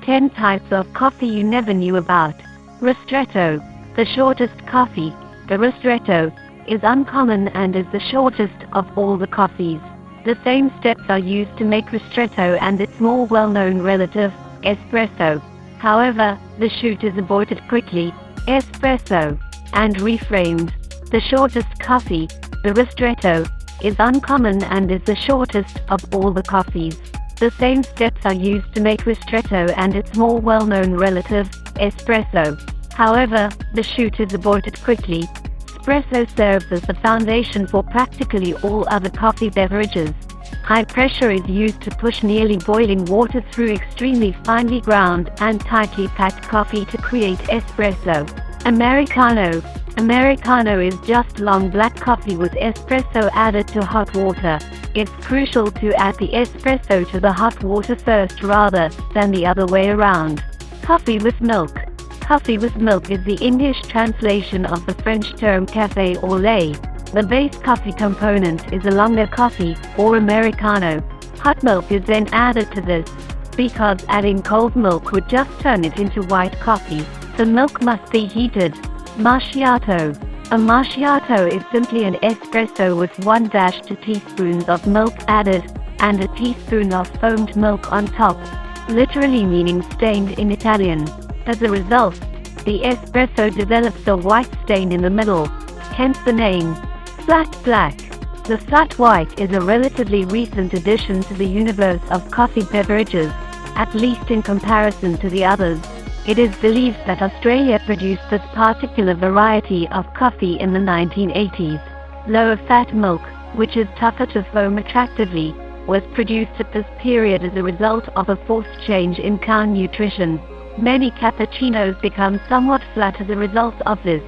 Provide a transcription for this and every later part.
10 types of coffee you never knew about. Ristretto, the shortest coffee. The ristretto is uncommon and is the shortest of all the coffees. The same steps are used to make ristretto and its more well-known relative, espresso. However, the shoot is aborted quickly, espresso, and reframed. The shortest coffee, the ristretto, is uncommon and is the shortest of all the coffees. The same steps are used to make ristretto and its more well-known relative, espresso. However, the shoot is aborted quickly. Espresso serves as the foundation for practically all other coffee beverages. High pressure is used to push nearly boiling water through extremely finely ground and tightly packed coffee to create espresso. Americano. Americano is just long black coffee with espresso added to hot water. It's crucial to add the espresso to the hot water first rather than the other way around. Coffee with milk. Coffee with milk is the English translation of the French term café au lait. The base coffee component is a longer coffee, or Americano. Hot milk is then added to this, because adding cold milk would just turn it into white coffee. The milk must be heated. Macchiato. A macchiato is simply an espresso with 1-2 teaspoons of milk added, and a teaspoon of foamed milk on top, literally meaning stained in Italian. As a result, the espresso develops a white stain in the middle, hence the name. Flat black. The flat white is a relatively recent addition to the universe of coffee beverages, at least in comparison to the others. It is believed that Australia produced this particular variety of coffee in the 1980s. Lower fat milk, which is tougher to foam attractively, was produced at this period as a result of a forced change in cow nutrition. Many cappuccinos become somewhat flat as a result of this.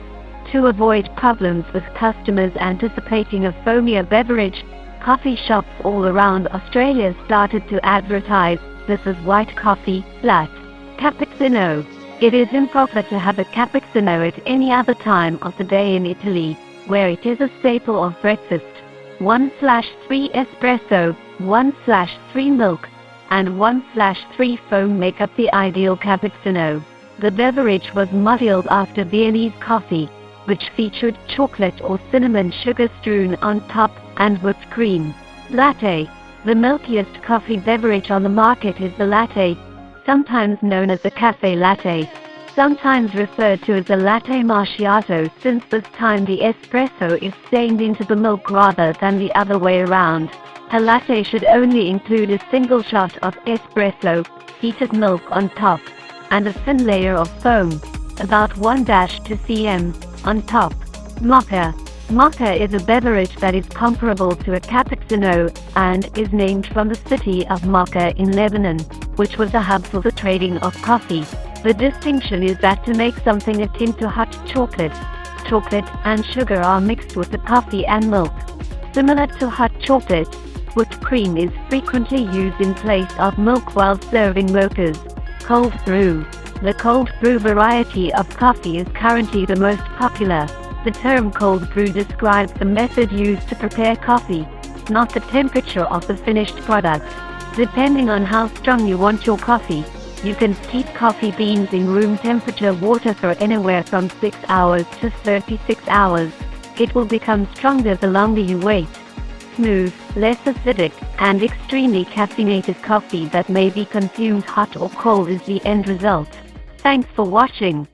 To avoid problems with customers anticipating a foamier beverage, coffee shops all around Australia started to advertise this as white coffee, flat. Cappuccino. It is improper to have a cappuccino at any other time of the day in Italy, where it is a staple of breakfast. 1/3 espresso, 1/3 milk, and 1/3 foam make up the ideal cappuccino. The beverage was modeled after Viennese coffee, which featured chocolate or cinnamon sugar strewn on top, and whipped cream. Latte. The milkiest coffee beverage on the market is the latte, sometimes known as a cafe latte, sometimes referred to as a latte macchiato since this time the espresso is stained into the milk rather than the other way around. A latte should only include a single shot of espresso, heated milk on top, and a thin layer of foam, about 1-2 cm, on top. Mocha. Mocha is a beverage that is comparable to a cappuccino and is named from the city of Mocha in Lebanon, which was a hub for the trading of coffee. The distinction is that to make something akin to hot chocolate, chocolate and sugar are mixed with the coffee and milk. Similar to hot chocolate, whipped cream is frequently used in place of milk while serving mochas. Cold brew. The cold brew variety of coffee is currently the most popular. The term cold brew describes the method used to prepare coffee, not the temperature of the finished product. Depending on how strong you want your coffee, you can steep coffee beans in room temperature water for anywhere from 6 hours to 36 hours. It will become stronger the longer you wait. Smooth, less acidic, and extremely caffeinated coffee that may be consumed hot or cold is the end result. Thanks for watching.